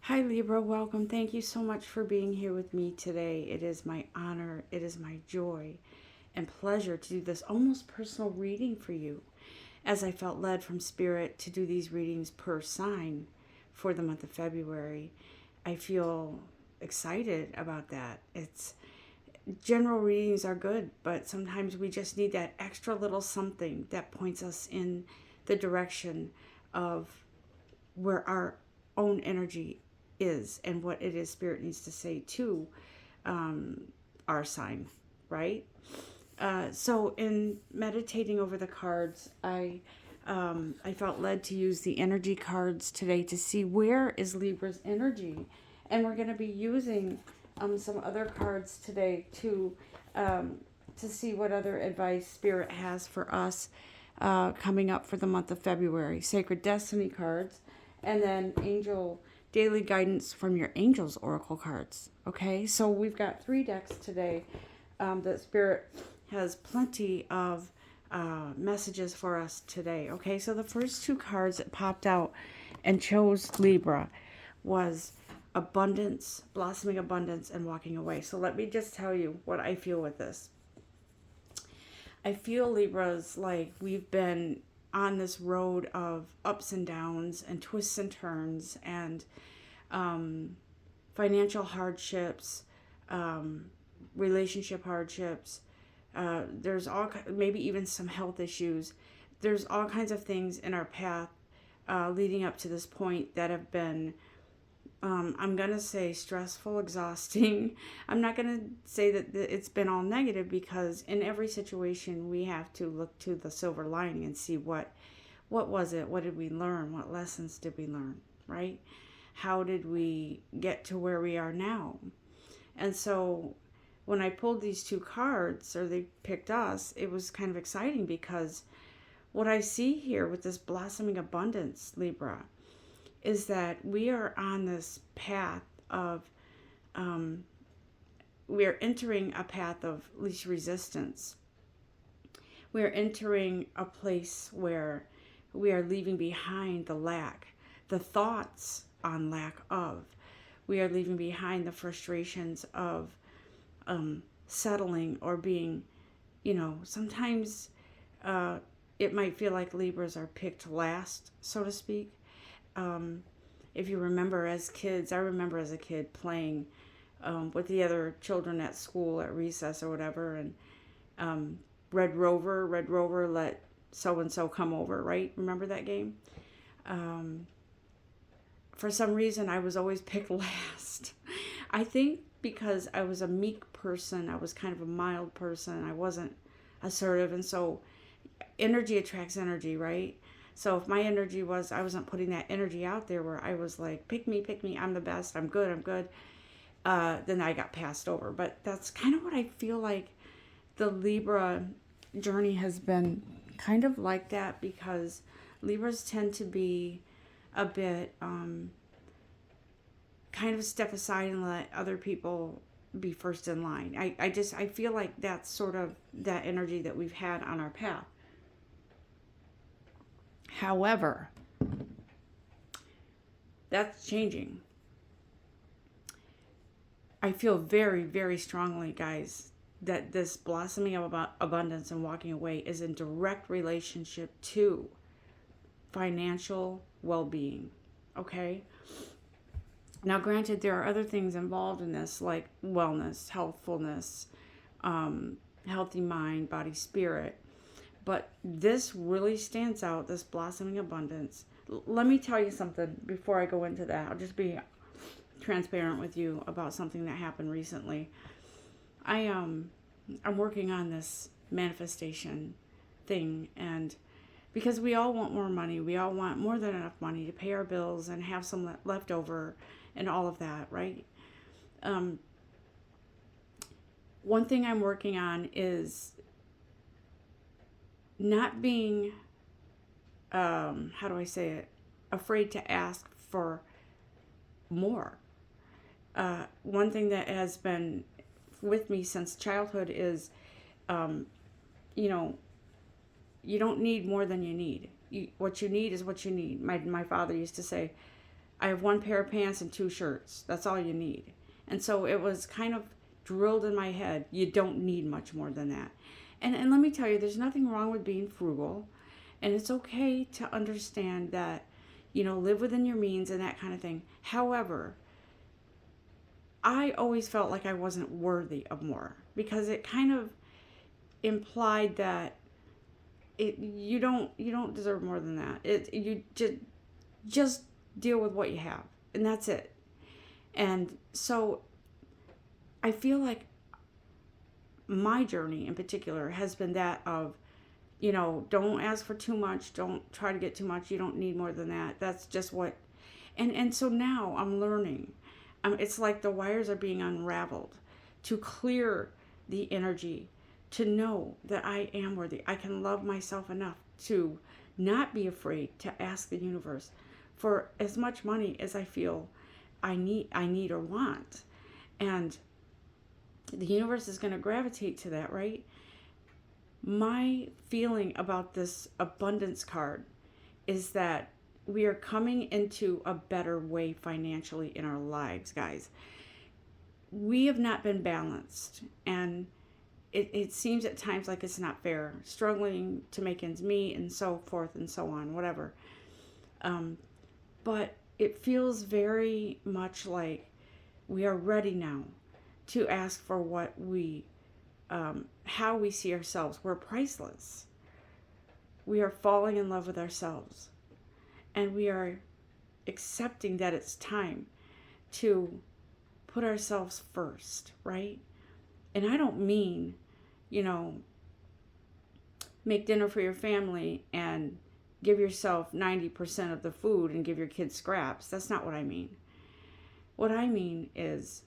Hi Libra, welcome. Thank you so much for being here with me today. It is my honor, it is my joy and pleasure to do this almost personal reading for you, as I felt led from Spirit to do these readings per sign for the month of February. I feel excited about that. It's general readings are good, but sometimes we just need that extra little something that points us in the direction of where our own energy is and what it is Spirit needs to say to um, our sign, right? So in meditating over the cards, I felt led to use the energy cards today to see where is Libra's energy, and we're going to be using some other cards today to see what other advice Spirit has for us coming up for the month of February. Sacred Destiny cards, and then Angel Daily Guidance from your Angels Oracle cards. Okay, so we've got 3 decks today that Spirit has plenty of messages for us today. Okay, so the first 2 cards that popped out and chose Libra was abundance, blossoming abundance, and walking away. So let me just tell you what I feel with this. I feel Libra's like we've been on this road of ups and downs and twists and turns and financial hardships, relationship hardships. There's maybe even some health issues. There's all kinds of things in our path leading up to this point that have been, I'm going to say, stressful, exhausting. I'm not going to say that it's been all negative, because in every situation we have to look to the silver lining and see what was it? What did we learn? What lessons did we learn, right? How did we get to where we are now? And so when I pulled these 2 cards, or they picked us, it was kind of exciting, because what I see here with this blossoming abundance, Libra, is that we are on this path of, we are entering a path of least resistance. We are entering a place where we are leaving behind the lack, the thoughts on lack of. We are leaving behind the frustrations of settling or being, sometimes it might feel like Libras are picked last, so to speak. If you remember as kids, I remember as a kid playing with the other children at school at recess or whatever, and Red Rover, let so-and-so come over, right? Remember that game? For some reason, I was always picked last. I think because I was a meek person, I was kind of a mild person, I wasn't assertive, and so energy attracts energy, right? So if my energy was, I wasn't putting that energy out there where I was like, pick me, I'm the best, I'm good, then I got passed over. But that's kind of what I feel like the Libra journey has been kind of like that, because Libras tend to be a bit kind of step aside and let other people be first in line. I feel like that's sort of that energy that we've had on our path. However, that's changing. I feel very, very strongly, guys, that this blossoming of abundance and walking away is in direct relationship to financial well-being. Okay? Now, granted, there are other things involved in this, like wellness, healthfulness, healthy mind, body, spirit. But this really stands out, this blossoming abundance. Let me tell you something before I go into that. I'll just be transparent with you about something that happened recently. I'm working on this manifestation thing, and because we all want more money, we all want more than enough money to pay our bills and have some left over and all of that, right? One thing I'm working on is not being, how do I say it, afraid to ask for more. One thing that has been with me since childhood is, you know, you don't need more than you need. What you need is what you need. My father used to say, I have one pair of pants and two shirts. That's all you need. And so it was kind of drilled in my head, you don't need much more than that. And let me tell you, there's nothing wrong with being frugal. And it's okay to understand that, live within your means and that kind of thing. However, I always felt like I wasn't worthy of more because it kind of implied that you don't deserve more than that. You just deal with what you have, and that's it. And so I feel like my journey in particular has been that of, don't ask for too much, don't try to get too much, you don't need more than that. That's just what, and so now I'm learning. It's like the wires are being unraveled to clear the energy, to know that I am worthy. I can love myself enough to not be afraid to ask the universe for as much money as I feel I need or want. And the universe is going to gravitate to that, right? My feeling about this abundance card is that we are coming into a better way financially in our lives, guys. We have not been balanced, and it seems at times like it's not fair, struggling to make ends meet and so forth and so on, whatever. But it feels very much like we are ready now to ask for what how we see ourselves. We're priceless. We are falling in love with ourselves. And we are accepting that it's time to put ourselves first, right? And I don't mean, make dinner for your family and give yourself 90% of the food and give your kids scraps. That's not what I mean. What I mean is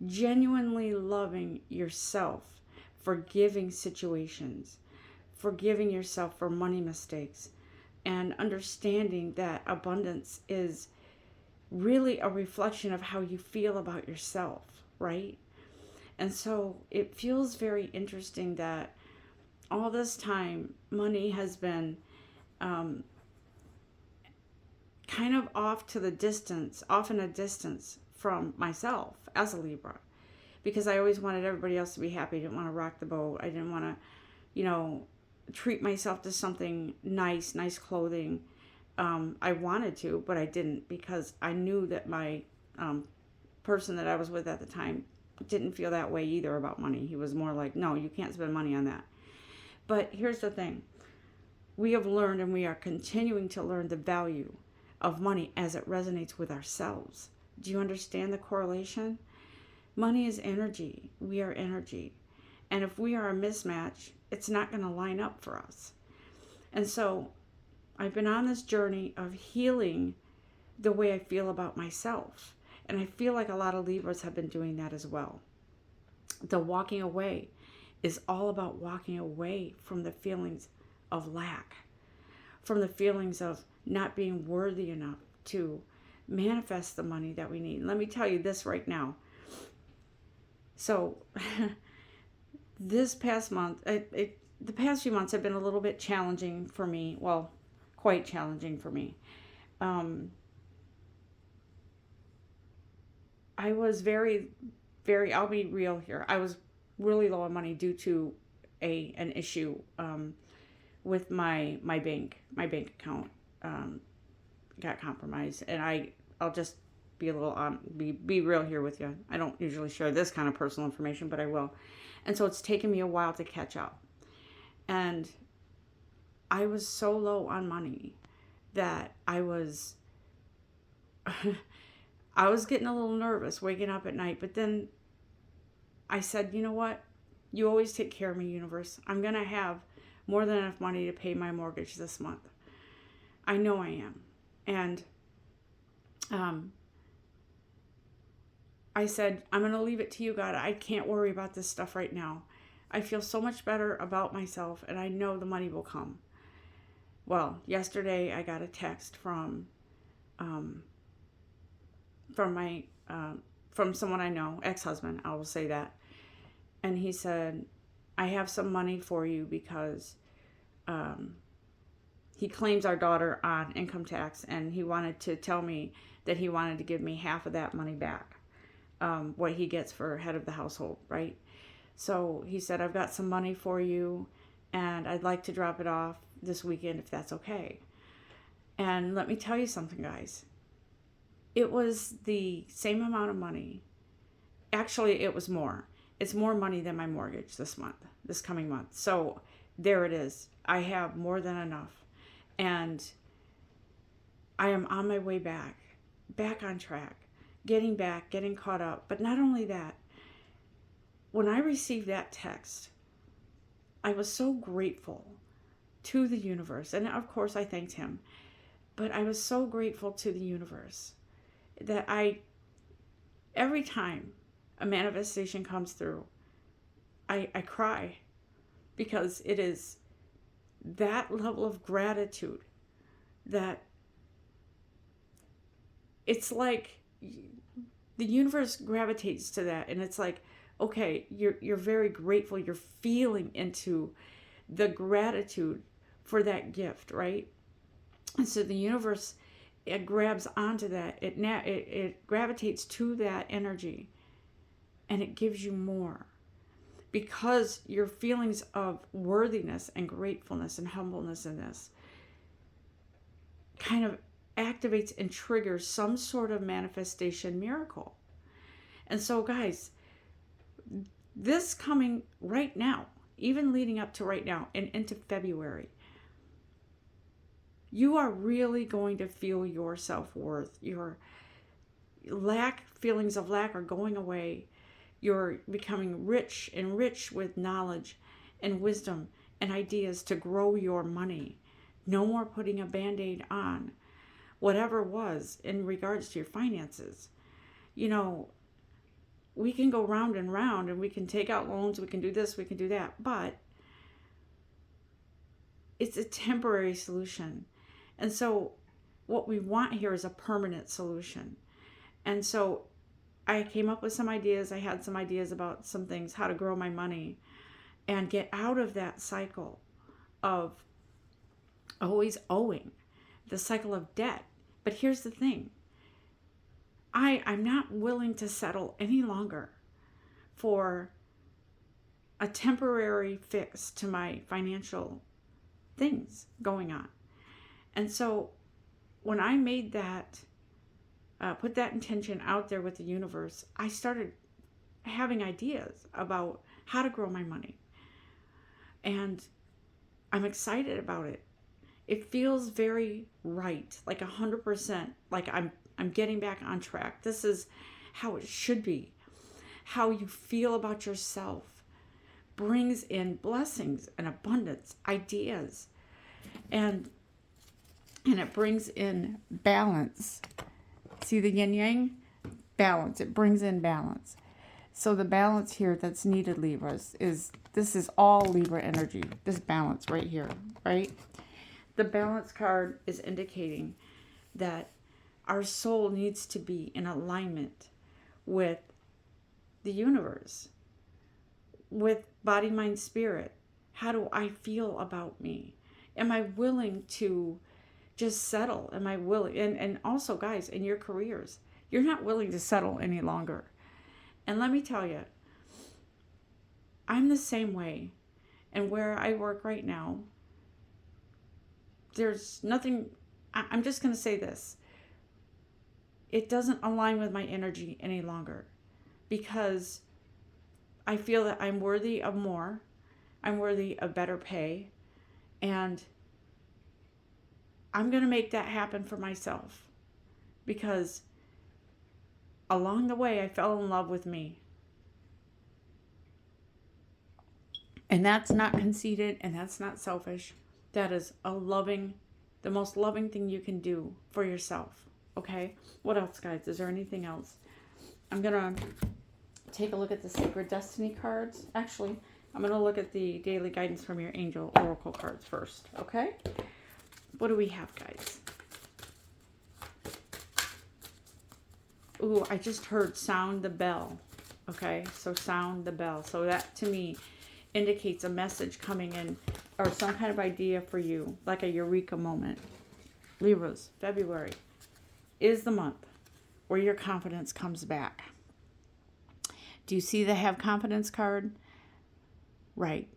genuinely loving yourself, forgiving situations, forgiving yourself for money mistakes, and understanding that abundance is really a reflection of how you feel about yourself, right? And so it feels very interesting that all this time money has been kind of off in a distance from myself as a Libra, because I always wanted everybody else to be happy. I didn't want to rock the boat. I didn't want to, treat myself to something nice clothing. I wanted to, but I didn't, because I knew that my person that I was with at the time didn't feel that way either about money. He was more like, no, you can't spend money on that. But here's the thing. We have learned, and we are continuing to learn, the value of money as it resonates with ourselves. Do you understand the correlation? Money is energy. We are energy. And if we are a mismatch, it's not going to line up for us. And so I've been on this journey of healing the way I feel about myself. And I feel like a lot of Libras have been doing that as well. The walking away is all about walking away from the feelings of lack, from the feelings of not being worthy enough to manifest the money that we need. And let me tell you this right now. So this past month, the past few months have been a little bit challenging for me. Well, quite challenging for me. I was very, I'll be real here. I was really low on money due to an issue with my bank. My bank account got compromised, and I'll just be a little be real here with you. I don't usually share this kind of personal information, but I will. And so it's taken me a while to catch up. And I was so low on money that I was getting a little nervous waking up at night. But then I said, you know what? You always take care of me, universe. I'm going to have more than enough money to pay my mortgage this month. I know I am. And I said, I'm going to leave it to you, God. I can't worry about this stuff right now. I feel so much better about myself, and I know the money will come. Well, yesterday I got a text from someone I know, ex-husband, I will say that. And he said, I have some money for you because he claims our daughter on income tax, and he wanted to tell me that he wanted to give me half of that money back, what he gets for head of the household, right? So he said, I've got some money for you, and I'd like to drop it off this weekend if that's okay. And let me tell you something, guys. It was the same amount of money. Actually, it was more. It's more money than my mortgage this coming month. So there it is. I have more than enough. And I am on my way back on track, getting caught up. But not only that, when I received that text, I was so grateful to the universe. And of course, I thanked him. But I was so grateful to the universe that every time a manifestation comes through, I cry, because it is that level of gratitude that it's like the universe gravitates to that, and it's like, okay, you're very grateful, you're feeling into the gratitude for that gift, right? And so the universe, it grabs onto that, it gravitates to that energy, and it gives you more, because your feelings of worthiness and gratefulness and humbleness in this kind of activates and triggers some sort of manifestation miracle. And so, guys, this coming right now, even leading up to right now and into February, you are really going to feel your self-worth. Your feelings of lack are going away. You're becoming rich with knowledge and wisdom and ideas to grow your money. No more putting a Band-Aid on whatever was in regards to your finances. You know, we can go round and round, and we can take out loans, we can do this, we can do that, but it's a temporary solution. And so what we want here is a permanent solution. And so I came up with some ideas. I had some ideas about some things, how to grow my money and get out of that cycle of always owing, the cycle of debt. But here's the thing. I'm not willing to settle any longer for a temporary fix to my financial things going on. And so when I made that, put that intention out there with the universe, I started having ideas about how to grow my money. And I'm excited about it. It feels very right, like 100%, like I'm getting back on track. This is how it should be. How you feel about yourself brings in blessings and abundance, ideas, and it brings in balance. See the yin yang? Balance. It brings in balance. So the balance here that's needed, Libras, this is all Libra energy. This balance right here, right? The balance card is indicating that our soul needs to be in alignment with the universe, with body, mind, spirit. How do I feel about me? Am I willing to just settle? Am I willing? And also, guys, in your careers, you're not willing to settle any longer. And let me tell you, I'm the same way. And where I work right now, there's nothing, I'm just going to say this. It doesn't align with my energy any longer, because I feel that I'm worthy of more. I'm worthy of better pay. And I'm going to make that happen for myself, because along the way, I fell in love with me. And that's not conceited, and that's not selfish. That is the most loving thing you can do for yourself. Okay? What else, guys? Is there anything else? I'm going to take a look at the Sacred Destiny cards. Actually, I'm going to look at the daily guidance from your angel oracle cards first. Okay? What do we have, guys? Ooh, I just heard sound the bell. Okay? So sound the bell. So that, to me, indicates a message coming in or some kind of idea for you, like a eureka moment. Libras, February is the month where your confidence comes back. Do you see the have confidence card? Right.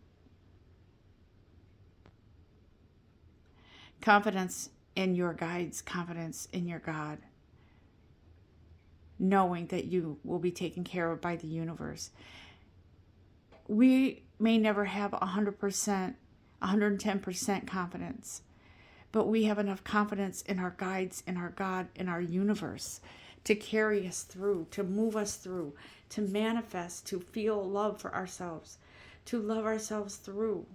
Confidence in your guides, confidence in your God, knowing that you will be taken care of by the universe. We may never have 100%, 110% confidence, but we have enough confidence in our guides, in our God, in our universe to carry us through, to move us through, to manifest, to feel love for ourselves, to love ourselves through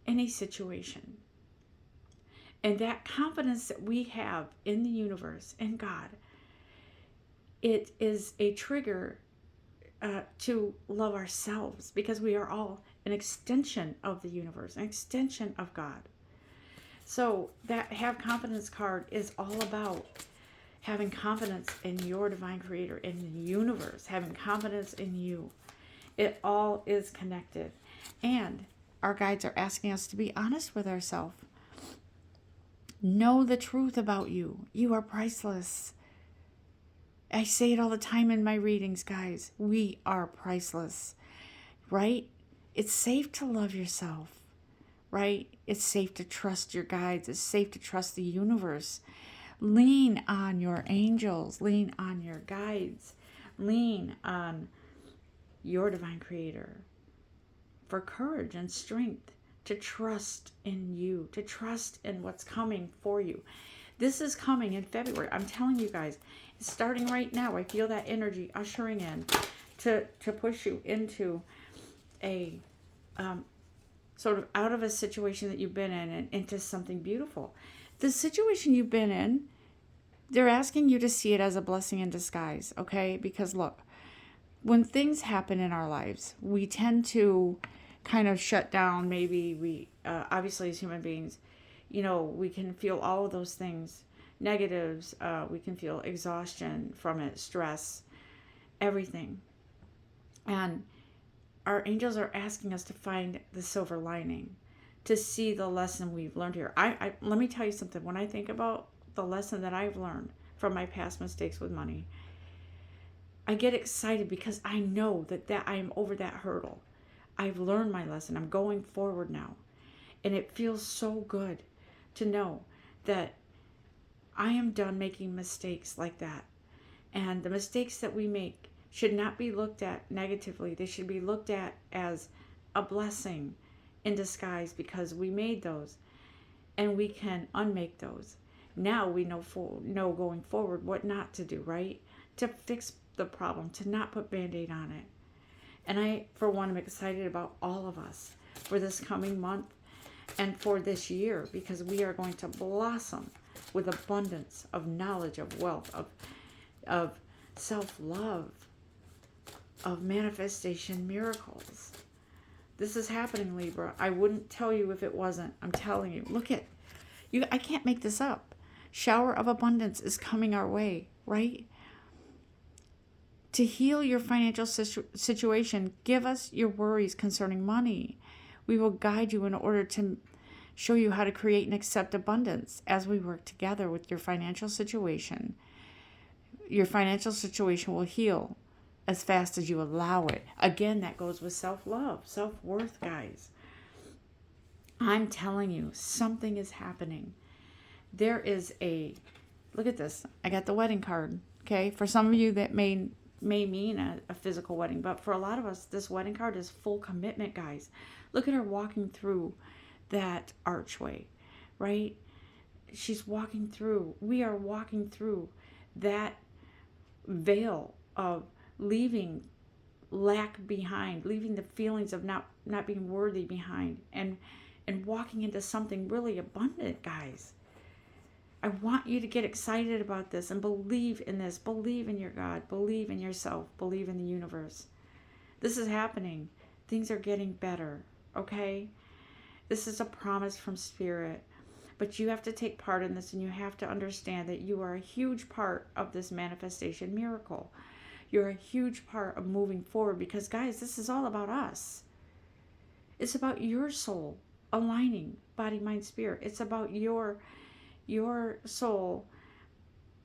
any situation. And that confidence that we have in the universe, in God, it is a trigger to love ourselves, because we are all an extension of the universe, an extension of God. So that have confidence card is all about having confidence in your divine creator, in the universe, having confidence in you. It all is connected. And our guides are asking us to be honest with ourselves. Know the truth about you. You are priceless. I say it all the time in my readings, guys. We are priceless, right? It's safe to love yourself, right? It's safe to trust your guides. It's safe to trust the universe. Lean on your angels. Lean on your guides. Lean on your divine creator for courage and strength to trust in you, to trust in what's coming for you. This is coming in February. I'm telling you guys, it's starting right now. I feel that energy ushering in to push you into a sort of out of a situation that you've been in and into something beautiful. The situation you've been in, they're asking you to see it as a blessing in disguise, okay? Because look, when things happen in our lives, we tend to kind of shut down. Maybe we, obviously as human beings, we can feel all of those things, negatives. We can feel exhaustion from it, stress, everything. And our angels are asking us to find the silver lining, to see the lesson we've learned here. I let me tell you something. When I think about the lesson that I've learned from my past mistakes with money, I get excited because I know that I am over that hurdle. I've learned my lesson. I'm going forward now. And it feels so good to know that I am done making mistakes like that. And the mistakes that we make should not be looked at negatively. They should be looked at as a blessing in disguise, because we made those and we can unmake those. Now we know going forward what not to do, right? To fix the problem, to not put Band-Aid on it. And I, for one, am excited about all of us for this coming month and for this year, because we are going to blossom with abundance of knowledge, of wealth, of self-love, of manifestation miracles. This is happening, Libra. I wouldn't tell you if it wasn't. I'm telling you. Look at you. I can't make this up. Shower of abundance is coming our way, right? To heal your financial situation, give us your worries concerning money. We will guide you in order to show you how to create and accept abundance as we work together with your financial situation. Your financial situation will heal as fast as you allow it. Again, that goes with self-love, self-worth, guys. I'm telling you, something is happening. There is look at this. I got the wedding card, okay? For some of you that may mean a physical wedding, but for a lot of us, this wedding card is full commitment, guys. Look at her walking through that archway, right? She's walking through. We are walking through that veil of leaving lack behind, leaving the feelings of not being worthy behind, and walking into something really abundant, guys. I want you to get excited about this and believe in this. Believe in your God. Believe in yourself. Believe in the universe. This is happening. Things are getting better, okay? This is a promise from Spirit. But you have to take part in this, and you have to understand that you are a huge part of this manifestation miracle. You're a huge part of moving forward, because, guys, this is all about us. It's about your soul. aligning body, mind, spirit. It's about your soul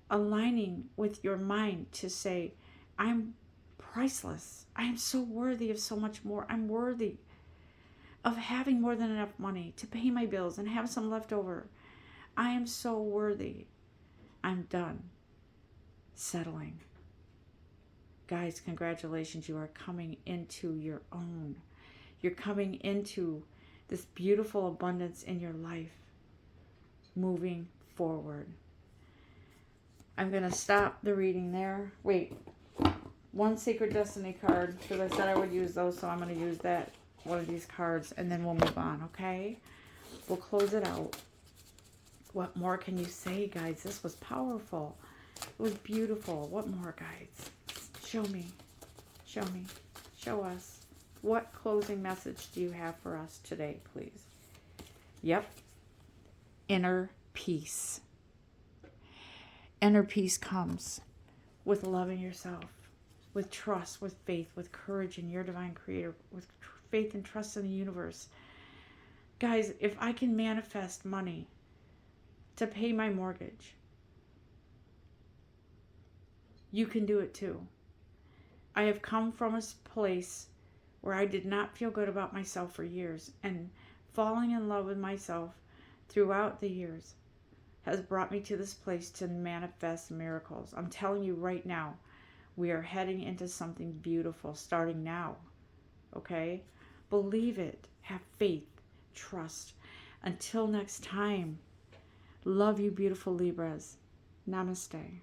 aligning with your mind to say, I'm priceless. I am so worthy of so much more. I'm worthy of having more than enough money to pay my bills and have some left over. I am so worthy. I'm done settling. Guys, congratulations. You are coming into your own. You're coming into this beautiful abundance in your life, moving forward. I'm going to stop the reading there. Wait, one Sacred Destiny card, because I said I would use those, so I'm going to use that, one of these cards, and then we'll move on, okay? We'll close it out. What more can you say, guys? This was powerful. It was beautiful. What more, guys? Show me. Show me. Show us. What closing message do you have for us today, please? Yep. Inner peace. Inner peace comes with loving yourself, with trust, with faith, with courage in your divine creator, with faith and trust in the universe. Guys, if I can manifest money to pay my mortgage, you can do it too. I have come from a place where I did not feel good about myself for years, and falling in love with myself throughout the years has brought me to this place to manifest miracles. I'm telling you right now, we are heading into something beautiful starting now. Okay? Believe it. Have faith. Trust. Until next time, love you, beautiful Libras. Namaste.